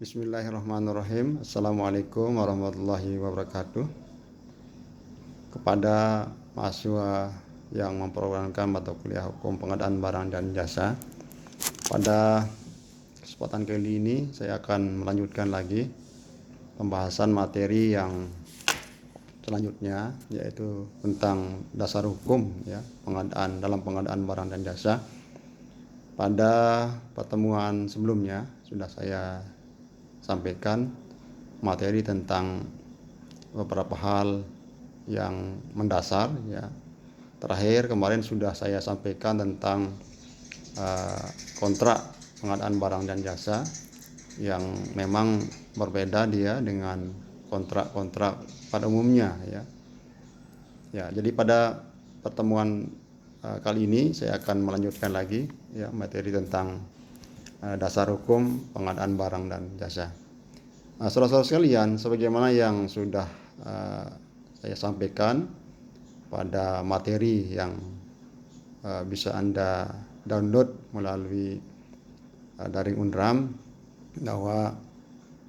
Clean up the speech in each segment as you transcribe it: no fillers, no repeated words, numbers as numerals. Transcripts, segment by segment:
Bismillahirrahmanirrahim. Assalamualaikum warahmatullahi wabarakatuh. Kepada mahasiswa yang memprogramkan mata kuliah hukum pengadaan barang dan jasa, pada kesempatan kali ini saya akan melanjutkan lagi pembahasan materi yang selanjutnya, yaitu tentang dasar hukum dalam pengadaan barang dan jasa. Pada pertemuan sebelumnya sudah saya sampaikan materi tentang beberapa hal yang mendasar. Terakhir kemarin sudah saya sampaikan tentang kontrak pengadaan barang dan jasa yang memang berbeda dia dengan kontrak-kontrak pada umumnya. Jadi pada pertemuan kali ini saya akan melanjutkan lagi materi tentang dasar hukum pengadaan barang dan jasa. Saudara-saudara sekalian, sebagaimana yang sudah saya sampaikan pada materi yang bisa Anda download melalui daring Unram, bahwa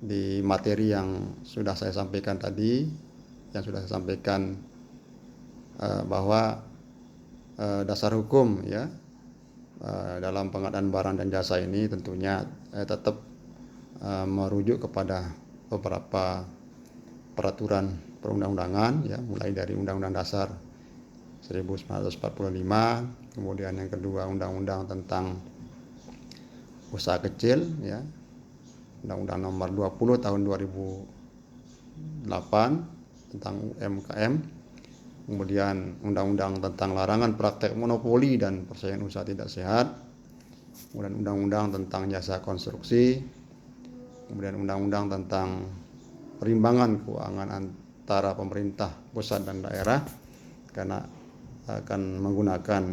di materi yang sudah saya sampaikan tadi, bahwa dasar hukum dalam pengadaan barang dan jasa ini tentunya tetap merujuk kepada beberapa peraturan perundang-undangan, mulai dari Undang-Undang Dasar 1945, kemudian yang kedua Undang-Undang tentang usaha kecil, Undang-Undang Nomor 20 Tahun 2008 tentang UMKM, kemudian Undang-Undang tentang larangan praktek monopoli dan persaingan usaha tidak sehat, kemudian Undang-Undang tentang jasa konstruksi, kemudian Undang-Undang tentang perimbangan keuangan antara pemerintah pusat dan daerah, karena akan menggunakan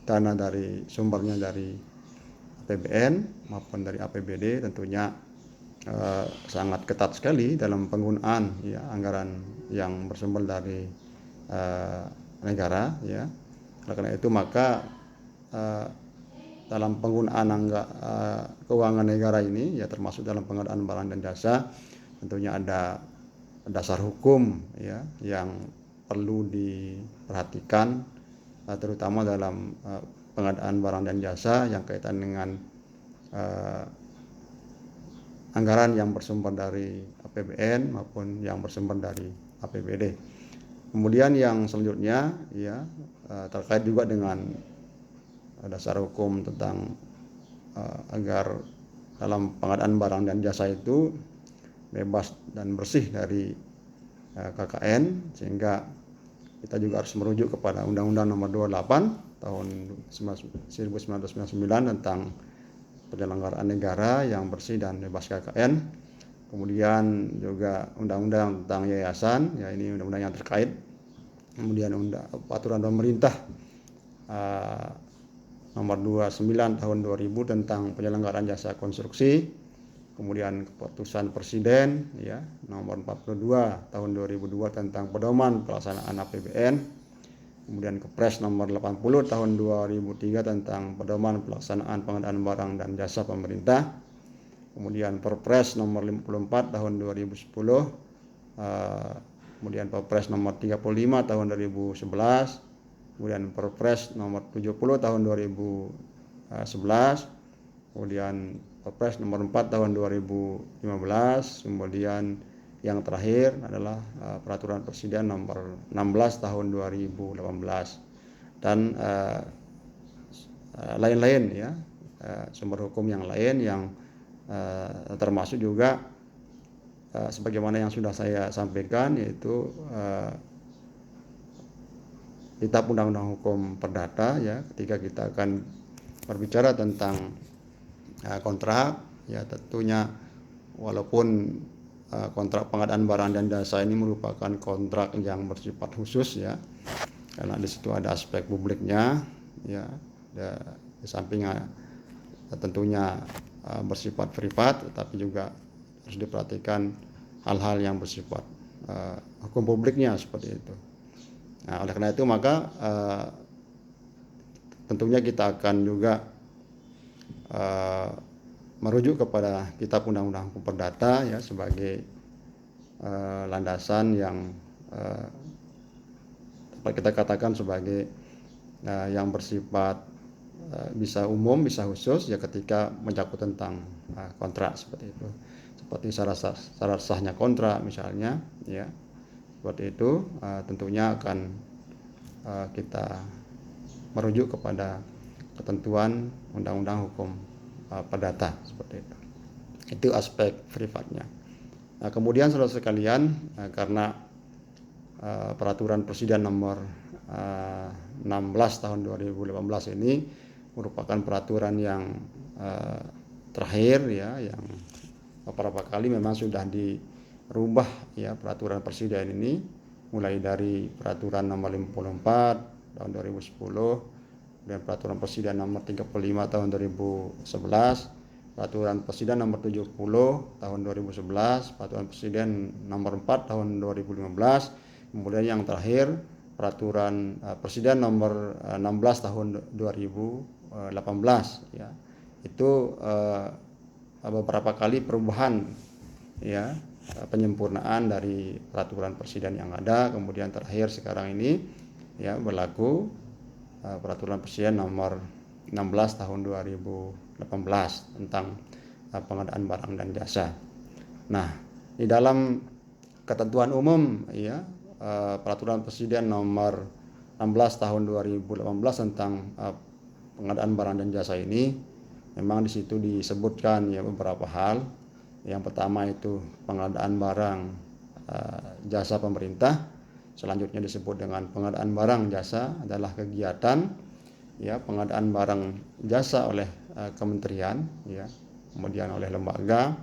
dana dari sumbernya dari APBN maupun dari APBD, tentunya sangat ketat sekali dalam penggunaan anggaran yang bersumber dari negara. Oleh karena itu maka dalam penggunaan keuangan negara ini, termasuk dalam pengadaan barang dan jasa, tentunya ada dasar hukum yang perlu diperhatikan, terutama dalam pengadaan barang dan jasa yang kaitan dengan anggaran yang bersumber dari APBN maupun yang bersumber dari APBD. Kemudian yang selanjutnya terkait juga dengan dasar hukum tentang agar dalam pengadaan barang dan jasa itu bebas dan bersih dari KKN, sehingga kita juga harus merujuk kepada Undang-Undang Nomor 28 Tahun 1999 tentang penyelenggaraan negara yang bersih dan bebas KKN. Kemudian juga Undang-Undang tentang yayasan, ini undang-undang yang terkait. Kemudian peraturan pemerintah Nomor 29 Tahun 2000 tentang penyelenggaraan jasa konstruksi. Kemudian keputusan Presiden Nomor 42 Tahun 2002 tentang pedoman pelaksanaan APBN. Kemudian Kepres Nomor 80 Tahun 2003 tentang pedoman pelaksanaan pengadaan barang dan jasa pemerintah. Kemudian Perpres Nomor 54 Tahun 2010. Kemudian Perpres Nomor 35 Tahun 2011. Kemudian Perpres Nomor 70 Tahun 2011. Kemudian Perpres Nomor 4 Tahun 2015. Kemudian yang terakhir adalah Peraturan Presiden Nomor 16 Tahun 2018 dan lain-lain sumber hukum yang lain yang termasuk juga sebagaimana yang sudah saya sampaikan, yaitu Kitab Undang-Undang Hukum Perdata. Ketika kita akan berbicara tentang kontrak, tentunya walaupun kontrak pengadaan barang dan jasa ini merupakan kontrak yang bersifat khusus, karena di situ ada aspek publiknya, di samping tentunya bersifat privat, tetapi juga harus diperhatikan hal-hal yang bersifat hukum publiknya seperti itu. Nah, oleh karena itu maka tentunya kita akan juga merujuk kepada Kitab Undang-Undang Hukum Perdata ya sebagai landasan yang dapat kita katakan sebagai yang bersifat bisa umum, bisa khusus ya ketika menyangkut tentang kontrak seperti itu. Seperti syarat sahnya kontrak misalnya ya. Seperti itu tentunya akan kita merujuk kepada ketentuan Undang-Undang Hukum Perdata seperti itu. Itu aspek privatnya. Nah, kemudian saudara sekalian, karena peraturan Presiden nomor 16 tahun 2018 ini merupakan peraturan yang terakhir ya, yang beberapa kali memang sudah dirubah ya peraturan Presiden ini, mulai dari peraturan nomor 54 tahun 2010 dan peraturan Presiden nomor 35 tahun 2011, peraturan Presiden nomor 70 tahun 2011, peraturan Presiden nomor 4 tahun 2015, kemudian yang terakhir peraturan Presiden nomor 16 tahun 2018 ya. Itu beberapa kali perubahan ya, penyempurnaan dari peraturan Presiden yang ada, kemudian terakhir sekarang ini ya berlaku peraturan Presiden nomor 16 tahun 2018 tentang pengadaan barang dan jasa. Nah, di dalam ketentuan umum ya peraturan Presiden nomor 16 tahun 2018 tentang pengadaan barang dan jasa ini memang di situ disebutkan ya beberapa hal. Yang pertama itu pengadaan barang jasa pemerintah. Selanjutnya disebut dengan pengadaan barang jasa adalah kegiatan ya pengadaan barang jasa oleh kementerian ya, kemudian oleh lembaga,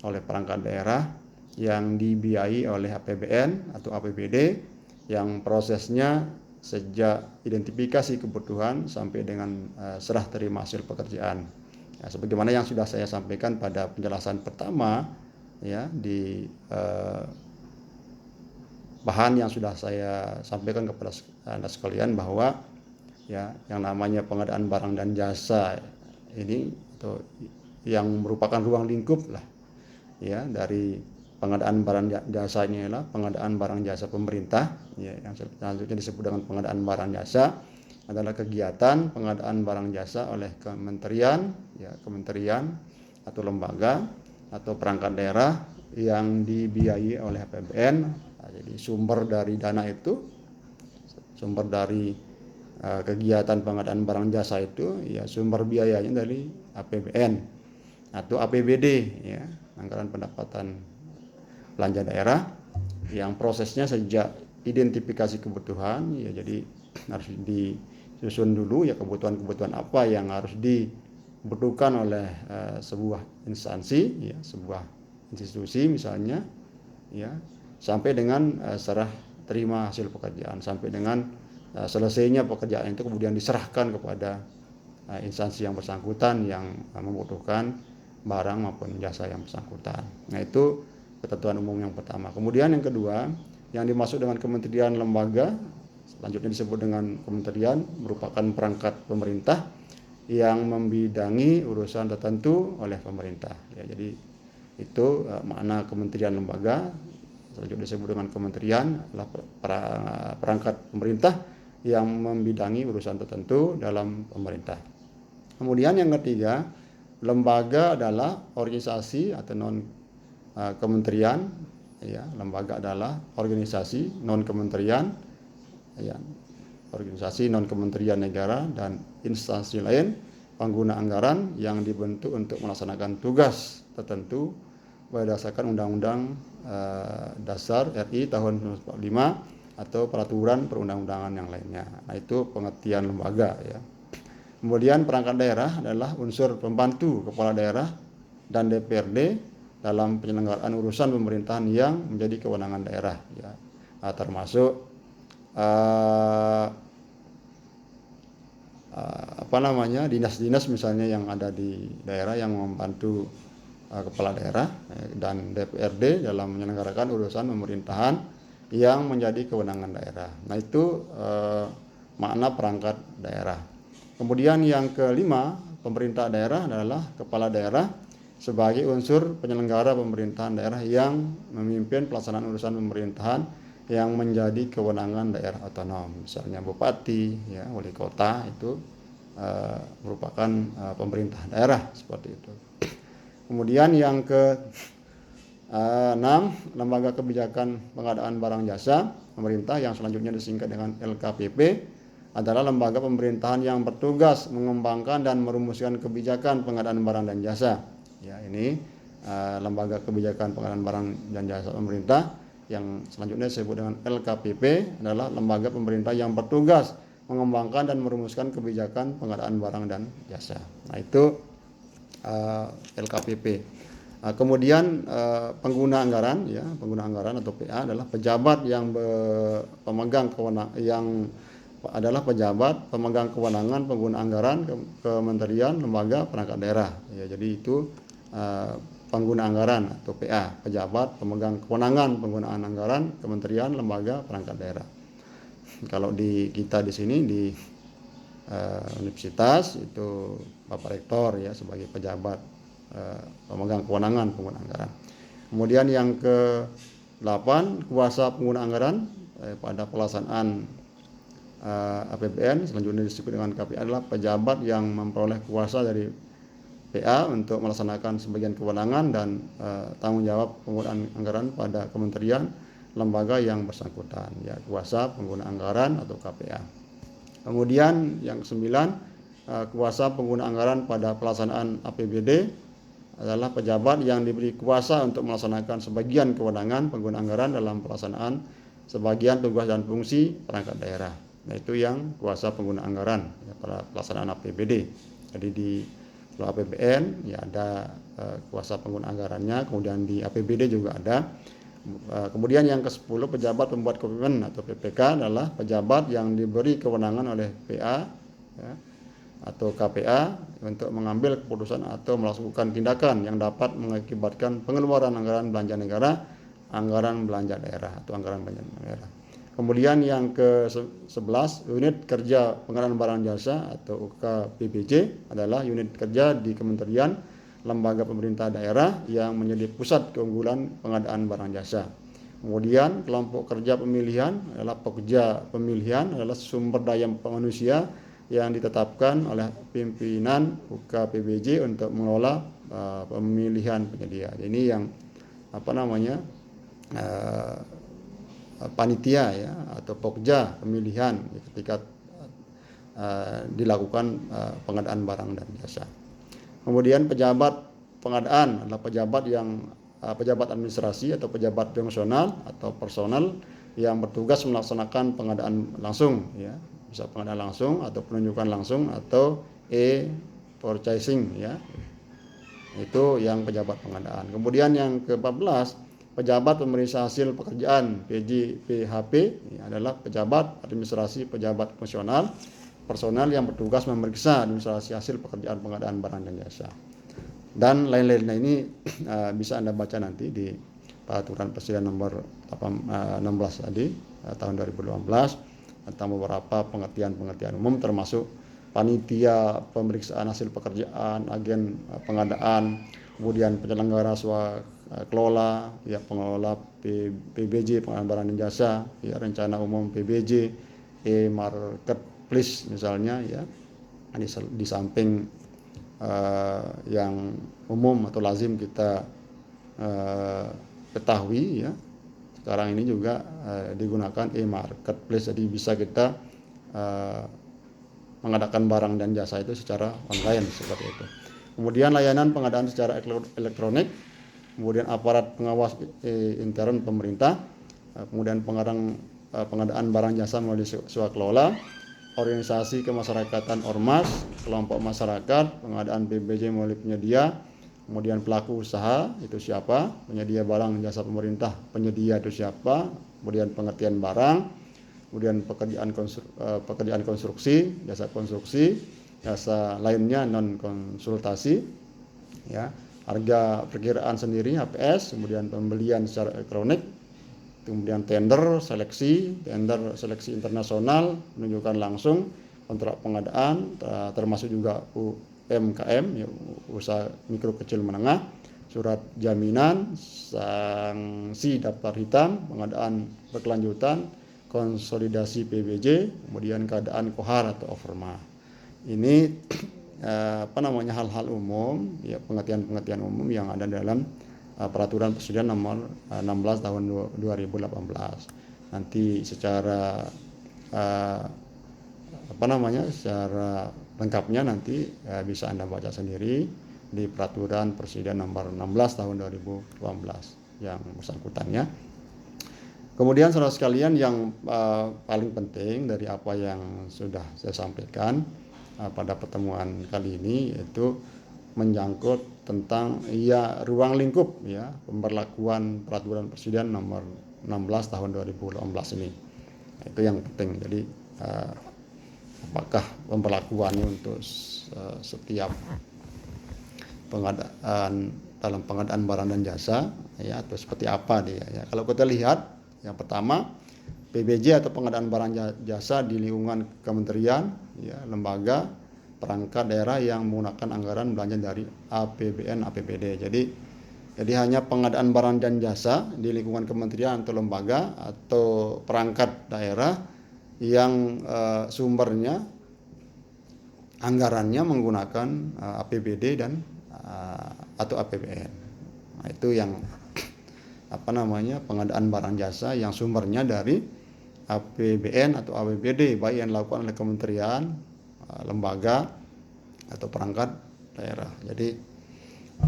oleh perangkat daerah yang dibiayai oleh APBN atau APBD, yang prosesnya sejak identifikasi kebutuhan sampai dengan serah terima hasil pekerjaan. Ya, sebagaimana yang sudah saya sampaikan pada penjelasan pertama ya di bahan yang sudah saya sampaikan kepada Anda sekalian, bahwa ya yang namanya pengadaan barang dan jasa ini atau yang merupakan ruang lingkup lah ya dari pengadaan barang jasa ini adalah pengadaan barang jasa pemerintah ya, yang selanjutnya disebut dengan pengadaan barang jasa adalah kegiatan pengadaan barang jasa oleh kementerian ya, kementerian atau lembaga atau perangkat daerah yang dibiayai oleh APBN. Jadi sumber dari dana itu, sumber dari kegiatan pengadaan barang jasa itu ya sumber biayanya dari APBN atau APBD ya, anggaran pendapatan belanja daerah, yang prosesnya sejak identifikasi kebutuhan ya, jadi harus disusun dulu ya kebutuhan-kebutuhan apa yang harus dibutuhkan oleh sebuah instansi ya, sebuah institusi misalnya ya, sampai dengan serah terima hasil pekerjaan, sampai dengan selesainya pekerjaan itu kemudian diserahkan kepada instansi yang bersangkutan yang membutuhkan barang maupun jasa yang bersangkutan. Nah, itu ketentuan umum yang pertama. Kemudian yang kedua, yang dimaksud dengan kementerian lembaga, selanjutnya disebut dengan kementerian, merupakan perangkat pemerintah yang membidangi urusan tertentu oleh pemerintah. Ya, jadi itu makna kementerian lembaga. Selanjutnya disebut dengan kementerian adalah perangkat pemerintah yang membidangi urusan tertentu dalam pemerintah. Kemudian yang ketiga, lembaga adalah organisasi atau non kementerian ya, lembaga adalah organisasi non kementerian ya, organisasi non kementerian negara dan instansi lain pengguna anggaran yang dibentuk untuk melaksanakan tugas tertentu berdasarkan Undang-Undang Dasar RI tahun 1945 atau peraturan perundang-undangan yang lainnya. Nah, itu pengertian lembaga ya. Kemudian perangkat daerah adalah unsur pembantu kepala daerah dan DPRD dalam penyelenggaraan urusan pemerintahan yang menjadi kewenangan daerah ya. Nah, termasuk dinas-dinas misalnya yang ada di daerah yang membantu kepala daerah dan DPRD dalam menyelenggarakan urusan pemerintahan yang menjadi kewenangan daerah. Nah, itu makna perangkat daerah. Kemudian yang kelima, pemerintah daerah adalah kepala daerah sebagai unsur penyelenggara pemerintahan daerah yang memimpin pelaksanaan urusan pemerintahan yang menjadi kewenangan daerah otonom. Misalnya bupati, ya, wali kota itu merupakan pemerintahan daerah seperti itu. Kemudian yang ke-6, lembaga kebijakan pengadaan barang jasa pemerintah yang selanjutnya disingkat dengan LKPP adalah lembaga pemerintahan yang bertugas mengembangkan dan merumuskan kebijakan pengadaan barang dan jasa. Ya, ini lembaga kebijakan pengadaan barang dan jasa pemerintah yang selanjutnya disebut dengan LKPP adalah lembaga pemerintah yang bertugas mengembangkan dan merumuskan kebijakan pengadaan barang dan jasa. Nah, itu LKPP. Kemudian pengguna anggaran, ya, pengguna anggaran atau PA adalah pejabat yang pemegang kewenangan, yang adalah pejabat pemegang kewenangan pengguna anggaran kementerian, lembaga, perangkat daerah. Ya, jadi itu pengguna anggaran atau PA, pejabat pemegang kewenangan penggunaan anggaran kementerian, lembaga, perangkat daerah. Kalau kita di sini di universitas itu Bapak Rektor, ya, sebagai pejabat pemegang kewenangan pengguna anggaran. Kemudian yang ke-8, kuasa pengguna anggaran pada pelaksanaan APBN selanjutnya disebut dengan KPA adalah pejabat yang memperoleh kuasa dari PA untuk melaksanakan sebagian kewenangan dan tanggung jawab penggunaan anggaran pada kementerian, lembaga yang bersangkutan, ya, kuasa pengguna anggaran atau KPA. Kemudian yang ke-9, kuasa pengguna anggaran pada pelaksanaan APBD adalah pejabat yang diberi kuasa untuk melaksanakan sebagian kewenangan pengguna anggaran dalam pelaksanaan sebagian tugas dan fungsi perangkat daerah. Nah, itu yang kuasa pengguna anggaran, ya, pada pelaksanaan APBD. Jadi di APBN, ya, ada kuasa pengguna anggarannya, kemudian di APBD juga ada. Kemudian yang ke-10, pejabat pembuat komitmen atau PPK adalah pejabat yang diberi kewenangan oleh PA, ya, atau KPA untuk mengambil keputusan atau melakukan tindakan yang dapat mengakibatkan pengeluaran anggaran belanja negara, anggaran belanja daerah atau anggaran belanja daerah. Kemudian yang ke-11, unit kerja pengadaan barang jasa atau UKPBJ adalah unit kerja di kementerian, lembaga pemerintah daerah yang menjadi pusat keunggulan pengadaan barang jasa. Kemudian kelompok kerja pemilihan adalah pekerja pemilihan adalah sumber daya manusia yang ditetapkan oleh pimpinan UKPBJ untuk mengelola pemilihan penyedia. Ini yang panitia, ya, atau pokja pemilihan ketika dilakukan pengadaan barang dan jasa. Kemudian pejabat pengadaan adalah pejabat administrasi atau pejabat fungsional atau personal yang bertugas melaksanakan pengadaan langsung, ya, bisa pengadaan langsung atau penunjukan langsung atau purchasing, ya. Itu yang pejabat pengadaan. Kemudian yang ke-14, pejabat pemeriksa hasil pekerjaan PHP, ya, adalah pejabat administrasi, pejabat fungsional personal yang bertugas memeriksa administrasi hasil pekerjaan pengadaan barang dan jasa. Dan lain-lainnya ini bisa Anda baca nanti di Peraturan Presiden nomor 16 tadi tahun 2018 tentang beberapa pengertian umum termasuk panitia pemeriksaan hasil pekerjaan, agen pengadaan, kemudian penyelenggara kelola, ya, pengelola PBJ pengadaan barang dan jasa, ya, rencana umum PBJ, marketplace misalnya, ya. Di samping yang umum atau lazim kita ketahui, ya, sekarang ini juga digunakan marketplace, jadi bisa kita mengadakan barang dan jasa itu secara online seperti itu. Kemudian layanan pengadaan secara elektronik, kemudian aparat pengawas intern pemerintah, kemudian pengadaan barang jasa melalui swakelola, organisasi kemasyarakatan ormas, kelompok masyarakat, pengadaan PBJ melalui penyedia, kemudian pelaku usaha itu siapa, penyedia barang jasa pemerintah, penyedia itu siapa, kemudian pengertian barang, kemudian pekerjaan konstruksi, jasa lainnya non konsultasi, ya. Harga perkiraan sendiri HPS, kemudian pembelian secara elektronik, kemudian tender seleksi internasional, penunjukan langsung, kontrak pengadaan, termasuk juga UMKM, ya, usaha mikro kecil menengah, surat jaminan, sanksi daftar hitam, pengadaan berkelanjutan, konsolidasi PBJ, kemudian keadaan kohar atau overma. Ini hal-hal umum, ya, pengertian umum yang ada dalam peraturan presiden nomor 16 tahun 2018. Nanti secara secara lengkapnya nanti bisa Anda baca sendiri di peraturan presiden nomor 16 tahun 2018 yang bersangkutannya. Kemudian saudara sekalian, yang paling penting dari apa yang sudah saya sampaikan pada pertemuan kali ini, yaitu menyangkut tentang ruang lingkup, ya, pemberlakuan peraturan presiden nomor 16 tahun 2018 ini. Itu yang penting. Jadi apakah pemberlakuannya untuk setiap pengadaan barang dan jasa, ya, atau seperti apa dia, ya. Kalau kita lihat, yang pertama, PBJ atau pengadaan barang jasa di lingkungan kementerian, ya, lembaga, perangkat daerah yang menggunakan anggaran belanja dari APBN, APBD. Jadi hanya pengadaan barang dan jasa di lingkungan kementerian atau lembaga atau perangkat daerah yang sumbernya anggarannya menggunakan APBD dan atau APBN. Nah, itu yang pengadaan barang jasa yang sumbernya dari APBN atau APBD, baik yang dilakukan oleh kementerian, lembaga atau perangkat daerah. Jadi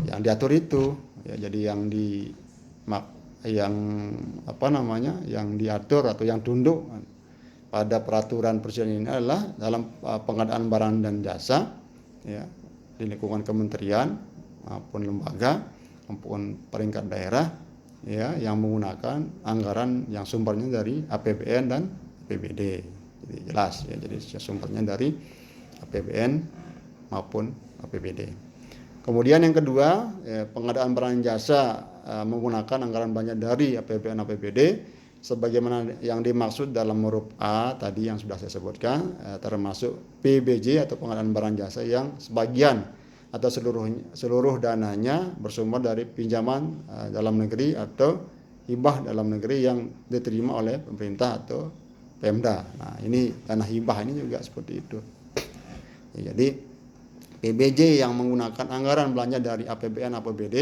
yang diatur itu, ya, jadi yang diatur atau yang tunduk pada peraturan presiden ini adalah dalam pengadaan barang dan jasa, ya, di lingkungan kementerian maupun lembaga maupun peringkat daerah, ya, yang menggunakan anggaran yang sumbernya dari APBN dan APBD. Jadi jelas, ya, jadi sumbernya dari APBN maupun APBD. Kemudian yang kedua, ya, pengadaan barang jasa menggunakan anggaran belanja dari APBN APBD sebagaimana yang dimaksud dalam huruf A tadi yang sudah saya sebutkan, termasuk PBJ atau pengadaan barang jasa yang sebagian atau seluruh dananya bersumber dari pinjaman dalam negeri atau hibah dalam negeri yang diterima oleh pemerintah atau Pemda. Nah, ini dana hibah ini juga seperti itu. Ya, jadi PBJ yang menggunakan anggaran belanja dari APBN APBD,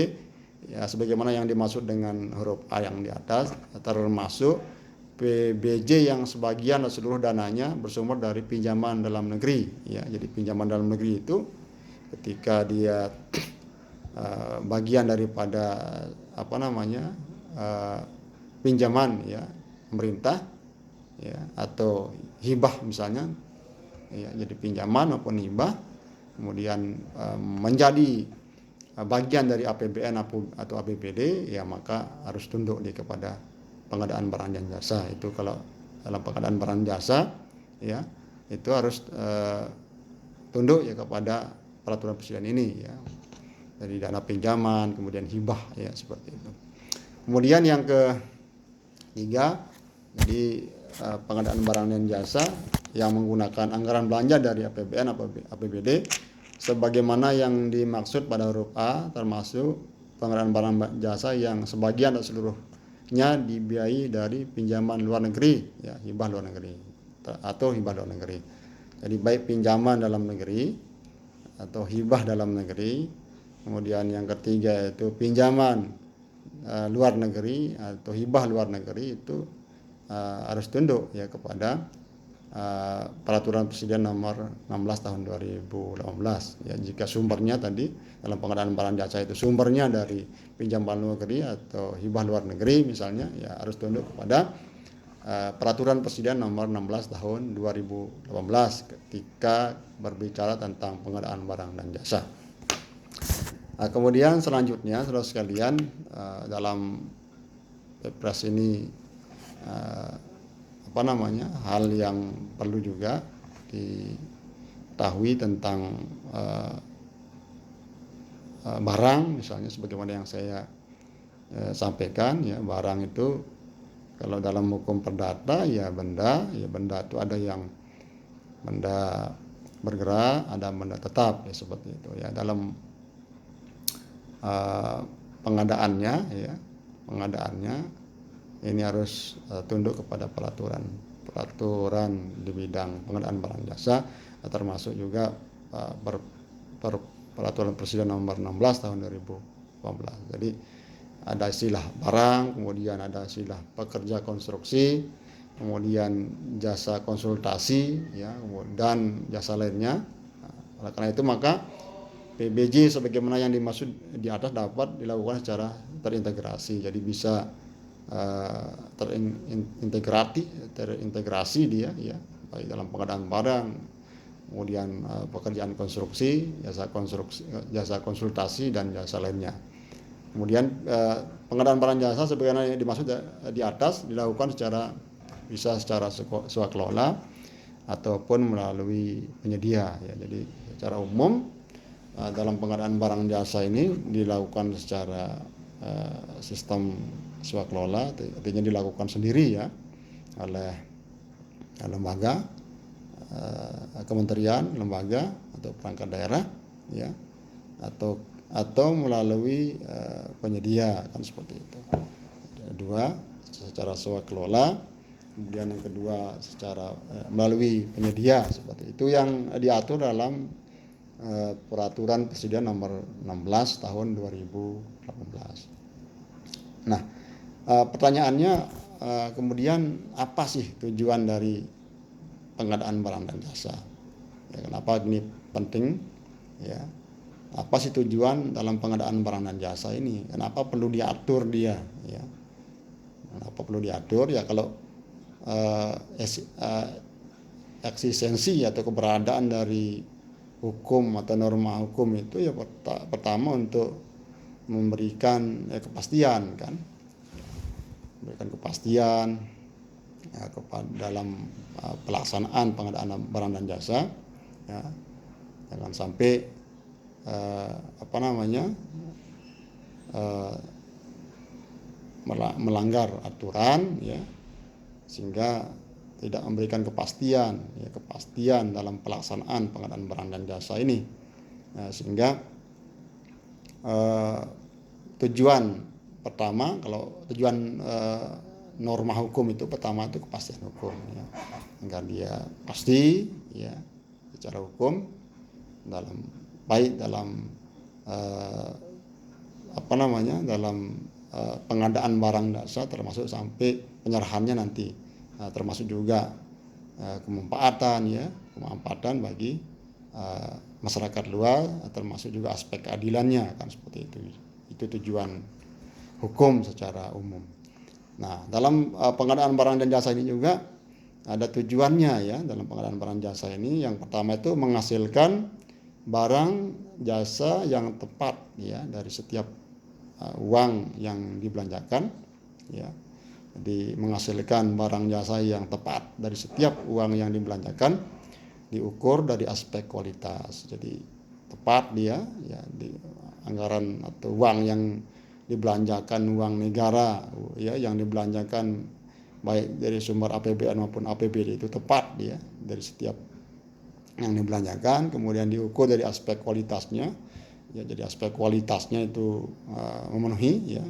ya, sebagaimana yang dimaksud dengan huruf A yang di atas, termasuk PBJ yang sebagian atau seluruh dananya bersumber dari pinjaman dalam negeri, ya. Jadi pinjaman dalam negeri itu ketika dia bagian daripada pinjaman, ya, pemerintah, ya, atau hibah misalnya, ya, jadi pinjaman maupun hibah kemudian menjadi bagian dari APBN atau APBD, ya, maka harus tunduk kepada pengadaan barang dan jasa. Itu kalau dalam pengadaan barang jasa, ya, itu harus tunduk, ya, kepada peraturan presiden ini, ya, dari dana pinjaman kemudian hibah, ya, seperti itu. Kemudian yang ketiga, jadi pengadaan barang dan jasa yang menggunakan anggaran belanja dari APBN atau APBD sebagaimana yang dimaksud pada huruf A, termasuk pengadaan barang jasa yang sebagian atau seluruhnya dibiayai dari pinjaman luar negeri, ya, hibah luar negeri atau hibah luar negeri. Jadi baik pinjaman dalam negeri atau hibah dalam negeri. Kemudian yang ketiga itu pinjaman luar negeri atau hibah luar negeri, itu harus tunduk, ya, kepada peraturan presiden nomor 16 tahun 2018, ya. Jika sumbernya tadi dalam pengadaan barang jasa itu sumbernya dari pinjaman luar negeri atau hibah luar negeri misalnya, ya, harus tunduk kepada peraturan presiden nomor 16 tahun 2018 ketika berbicara tentang pengadaan barang dan jasa. Kemudian selanjutnya saudara sekalian, dalam Perpres ini hal yang perlu juga diketahui tentang barang, misalnya sebagaimana yang saya sampaikan, ya, barang itu kalau dalam hukum perdata, ya, benda itu ada yang benda bergerak, ada benda tetap, ya seperti itu ya. Dalam pengadaannya ya, ini harus tunduk kepada peraturan di bidang pengadaan barang jasa, termasuk juga peraturan Presiden nomor 16 tahun 2018. Jadi ada istilah barang, kemudian ada istilah pekerja konstruksi, kemudian jasa konsultasi ya, dan jasa lainnya. Oleh karena itu maka PBJ sebagaimana yang dimaksud di atas dapat dilakukan secara terintegrasi. Jadi bisa terintegrasi dia ya, baik dalam pengadaan barang, kemudian pekerjaan konstruksi, jasa konsultasi dan jasa lainnya. Kemudian pengadaan barang jasa sebagaimana yang dimaksud di atas dilakukan bisa secara swakelola ataupun melalui penyedia ya. Jadi secara umum dalam pengadaan barang jasa ini dilakukan secara sistem swakelola, artinya dilakukan sendiri ya oleh lembaga, kementerian, lembaga atau perangkat daerah ya, atau melalui penyedia, kan seperti itu. Dua, secara swakelola, kemudian yang kedua secara melalui penyedia, seperti itu yang diatur dalam peraturan Presiden nomor 16 tahun 2018. Nah, pertanyaannya kemudian apa sih tujuan dari pengadaan barang dan jasa? Ya, kenapa ini penting? Ya, apa sih tujuan dalam pengadaan barang dan jasa ini? Kenapa perlu diatur dia? Ya, kenapa perlu diatur? Ya kalau eksistensi atau keberadaan dari hukum atau norma hukum itu ya pertama untuk memberikan kepastian, kan? Memberikan kepastian ya, dalam pelaksanaan pengadaan barang dan jasa ya. Jangan sampai melanggar aturan ya, sehingga tidak memberikan kepastian dalam pelaksanaan pengadaan barang dan jasa ini. Nah, sehingga tujuan pertama, kalau tujuan norma hukum itu pertama itu kepastian hukum ya, agar dia pasti ya secara hukum dalam pengadaan barang jasa, termasuk sampai penyerahannya nanti, termasuk juga kemanfaatan bagi masyarakat luas, termasuk juga aspek keadilannya, kan seperti itu tujuan hukum secara umum. Nah, dalam pengadaan barang dan jasa ini juga ada tujuannya ya. Dalam pengadaan barang jasa ini yang pertama itu menghasilkan barang jasa yang tepat ya dari setiap uang yang dibelanjakan ya. Jadi menghasilkan barang jasa yang tepat dari setiap uang yang dibelanjakan, diukur dari aspek kualitas. Jadi tepat dia ya, di anggaran atau uang yang dibelanjakan, uang negara ya, yang dibelanjakan baik dari sumber APBN maupun APBD itu tepat dia dari setiap yang dibelanjakan. Kemudian diukur dari aspek kualitasnya ya, jadi aspek kualitasnya itu memenuhi ya.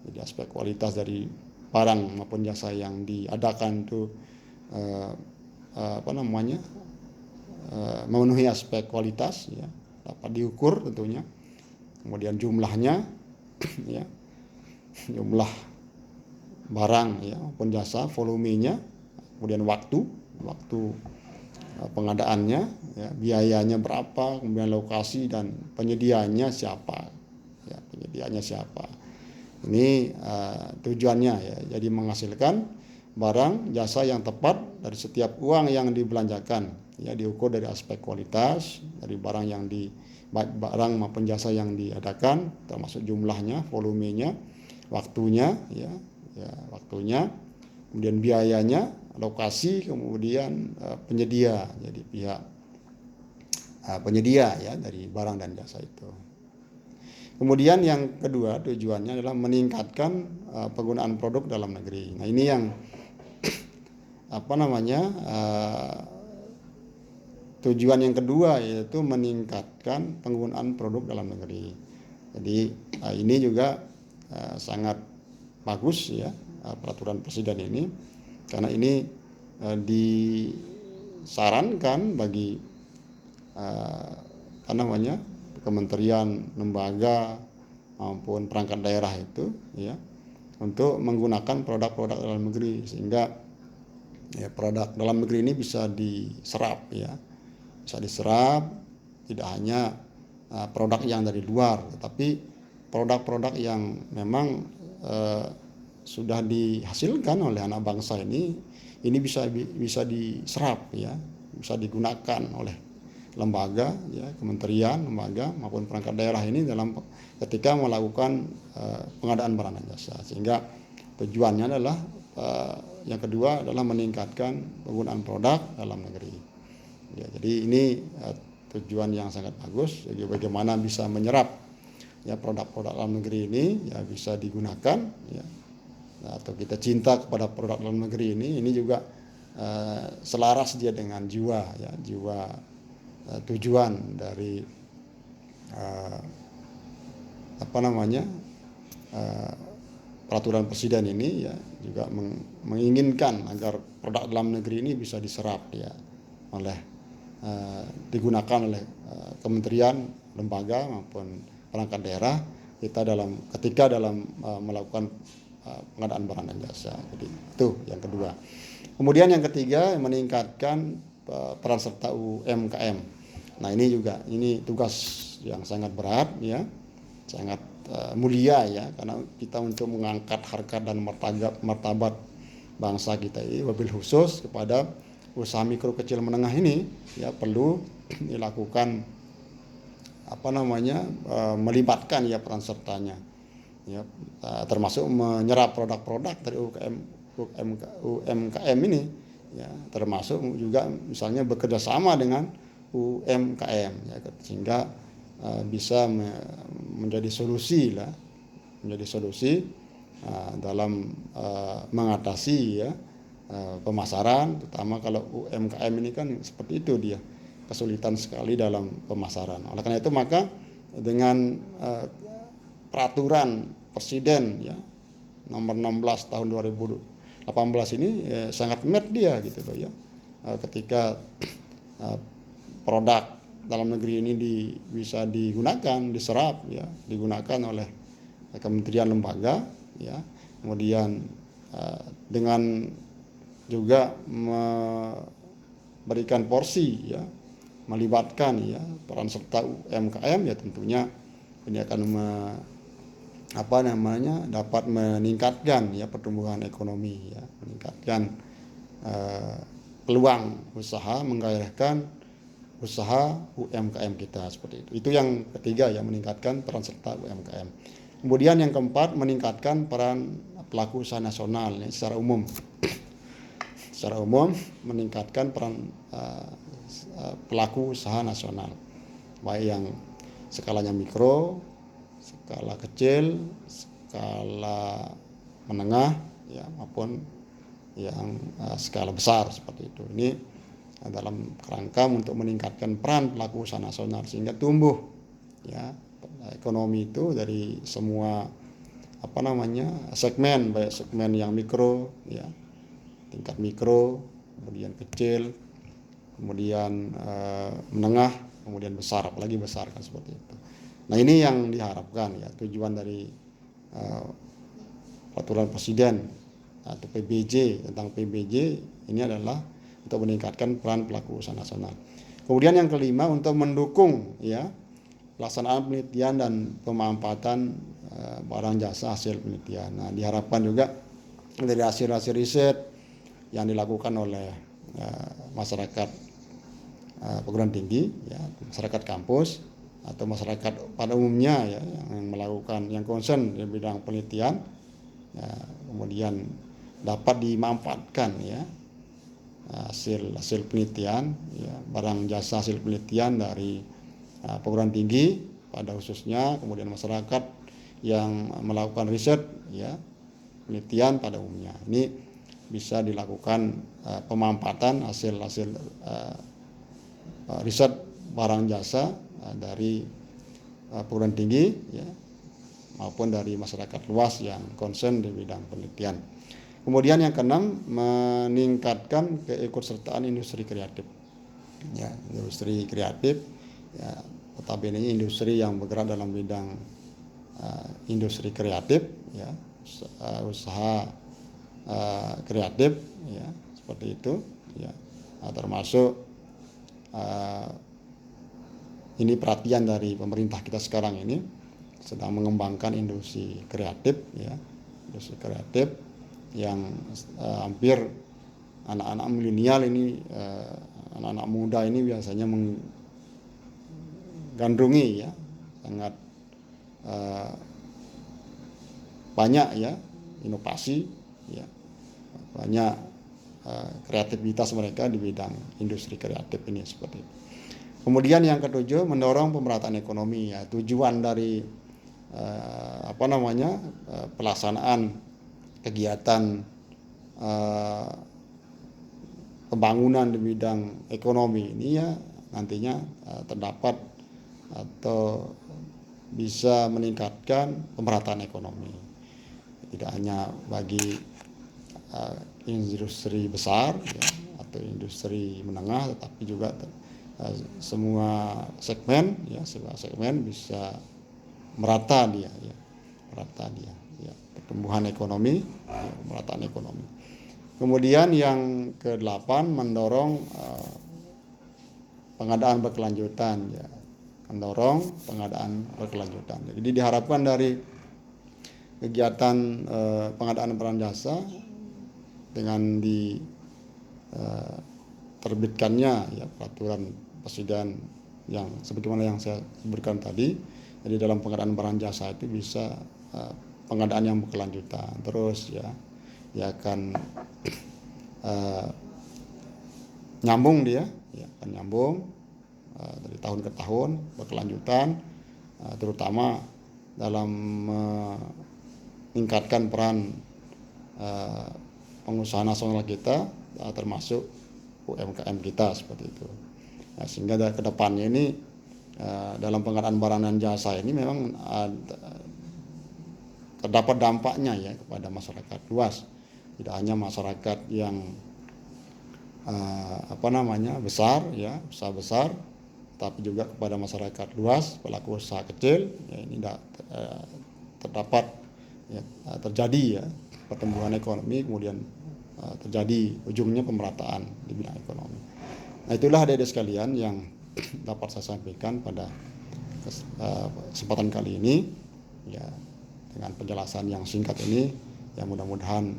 Jadi aspek kualitas dari barang maupun jasa yang diadakan itu memenuhi aspek kualitas ya, dapat diukur tentunya. Kemudian jumlahnya ya, jumlah barang ya maupun jasa, volumenya, kemudian waktu pengadaannya ya, biayanya berapa, kemudian lokasi dan penyediaannya siapa ya, ini tujuannya ya. Jadi menghasilkan barang jasa yang tepat dari setiap uang yang dibelanjakan ya, diukur dari aspek kualitas dari barang maupun jasa yang diadakan, termasuk jumlahnya, volumenya, waktunya ya, kemudian biayanya, lokasi, kemudian penyedia, jadi pihak penyedia ya dari barang dan jasa itu. Kemudian yang kedua tujuannya adalah meningkatkan penggunaan produk dalam negeri. Nah, ini yang tujuan yang kedua yaitu meningkatkan penggunaan produk dalam negeri. Jadi ini juga sangat bagus ya peraturan presiden ini, karena ini disarankan bagi kementerian, lembaga maupun perangkat daerah itu ya untuk menggunakan produk-produk dalam negeri, sehingga ya produk dalam negeri ini bisa diserap ya, bisa diserap tidak hanya produk yang dari luar, tetapi produk-produk yang memang sudah dihasilkan oleh anak bangsa ini bisa diserap ya, bisa digunakan oleh lembaga ya, kementerian, lembaga maupun perangkat daerah ini dalam ketika melakukan pengadaan barang dan jasa. Sehingga tujuannya adalah yang kedua adalah meningkatkan penggunaan produk dalam negeri. Ya, jadi ini tujuan yang sangat bagus. Jadi bagaimana bisa menyerap ya produk-produk dalam negeri ini ya bisa digunakan ya, atau kita cinta kepada produk dalam negeri ini juga selaras dia dengan jiwa tujuan dari peraturan presiden ini ya, juga menginginkan agar produk dalam negeri ini bisa diserap ya digunakan oleh kementerian, lembaga maupun perangkat daerah kita ketika dalam melakukan pengadaan barang dan jasa. Jadi itu yang kedua. Kemudian yang ketiga, meningkatkan peran serta UMKM. Nah ini tugas yang sangat berat ya, sangat mulia ya, karena kita untuk mengangkat harkat dan martabat bangsa kita ini, wabil khusus kepada usaha mikro kecil menengah ini ya perlu dilakukan melibatkan ya peran sertanya ya, termasuk menyerap produk-produk dari UMKM ini ya, termasuk juga misalnya bekerja sama dengan UMKM ya, sehingga bisa menjadi solusi dalam mengatasi ya pemasaran, terutama kalau UMKM ini kan seperti itu, dia kesulitan sekali dalam pemasaran. Oleh karena itu maka dengan peraturan presiden ya nomor 16 tahun 2018 ini sangat met dia gitu loh ya, ketika produk dalam negeri ini bisa digunakan, diserap ya, digunakan oleh kementerian, lembaga ya, kemudian dengan juga memberikan porsi ya, melibatkan ya peran serta UMKM ya, tentunya ini akan dapat meningkatkan ya pertumbuhan ekonomi ya, meningkatkan peluang usaha, menggairahkan usaha UMKM kita seperti itu. Itu yang ketiga ya, meningkatkan peran serta UMKM. Kemudian yang keempat, meningkatkan peran pelaku usaha nasional ya, secara umum. Secara umum meningkatkan peran pelaku usaha nasional, baik yang skalanya mikro, skala kecil, skala menengah ya, maupun yang skala besar seperti itu. Ini dalam kerangka untuk meningkatkan peran pelaku usaha nasional sehingga tumbuh ya ekonomi itu dari semua segmen, baik segmen yang mikro ya, tingkat mikro, kemudian kecil, kemudian menengah, kemudian besar, apalagi besar kan seperti itu. Nah ini yang diharapkan ya, tujuan dari peraturan presiden atau PBJ, tentang PBJ ini adalah untuk meningkatkan peran pelaku usaha nasional. Kemudian yang kelima, untuk mendukung ya pelaksanaan penelitian dan pemanfaatan barang jasa hasil penelitian. Nah diharapkan juga dari hasil-hasil riset yang dilakukan oleh masyarakat perguruan tinggi ya, masyarakat kampus atau masyarakat pada umumnya ya, yang melakukan, yang concern di bidang penelitian ya, kemudian dapat dimanfaatkan ya hasil penelitian ya, barang jasa hasil penelitian dari perguruan tinggi pada khususnya, kemudian masyarakat yang melakukan riset ya, penelitian pada umumnya. Ini bisa dilakukan pemanfaatan hasil riset barang jasa dari perguruan tinggi ya, maupun dari masyarakat luas yang concern di bidang penelitian. Kemudian yang keenam, meningkatkan keikutsertaan industri kreatif. Ya, industri kreatif ya, notabene industri yang bergerak dalam bidang industri kreatif ya, usaha kreatif ya, seperti itu ya. Termasuk ini perhatian dari pemerintah kita sekarang ini sedang mengembangkan industri kreatif ya, industri kreatif yang hampir anak-anak milenial ini, anak-anak muda ini biasanya menggandrungi ya, sangat banyak ya inovasi ya, banyak kreativitas mereka di bidang industri kreatif ini seperti itu. Kemudian yang ketujuh, mendorong pemerataan ekonomi ya. Tujuan dari pelaksanaan kegiatan pembangunan di bidang ekonomi ini ya, nantinya terdapat atau bisa meningkatkan pemerataan ekonomi. Tidak hanya bagi industri besar ya, atau industri menengah, tetapi juga semua segmen ya, semua segmen bisa merata dia ya, pertumbuhan ekonomi ya, pemerataan ekonomi. Kemudian yang ke-8, mendorong pengadaan berkelanjutan ya, mendorong pengadaan berkelanjutan. Jadi diharapkan dari kegiatan pengadaan barang jasa dengan terbitkannya ya peraturan presiden yang sebagaimana yang saya sebutkan tadi. Jadi dalam pengadaan barang jasa itu bisa pengadaan yang berkelanjutan terus ya akan nyambung dia ya, akan nyambung dari tahun ke tahun berkelanjutan, terutama dalam meningkatkan peran pengusaha nasional kita termasuk UMKM kita seperti itu. Nah, sehingga ke depannya ini dalam pengadaan barang dan jasa ini memang terdapat dampaknya ya kepada masyarakat luas, tidak hanya masyarakat yang besar ya, usaha besar, tapi juga kepada masyarakat luas, pelaku usaha kecil ya, ini terdapat ya, terjadi ya pertumbuhan ekonomi, kemudian terjadi ujungnya pemerataan di bidang ekonomi. Nah, itulah adik-adik sekalian yang dapat saya sampaikan pada kesempatan kali ini ya, dengan penjelasan yang singkat ini ya, mudah-mudahan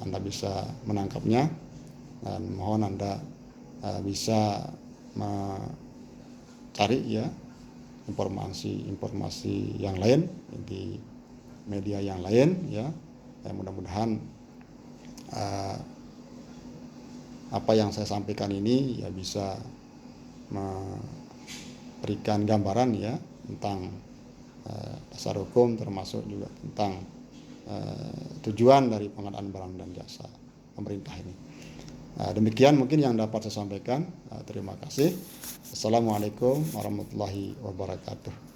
Anda bisa menangkapnya, dan mohon Anda bisa mencari ya informasi yang lain di media yang lain ya. Mudah-mudahan apa yang saya sampaikan ini ya bisa memberikan gambaran ya tentang dasar hukum, termasuk juga tentang tujuan dari pengadaan barang dan jasa pemerintah ini. Demikian mungkin yang dapat saya sampaikan. Terima kasih. Assalamualaikum warahmatullahi wabarakatuh.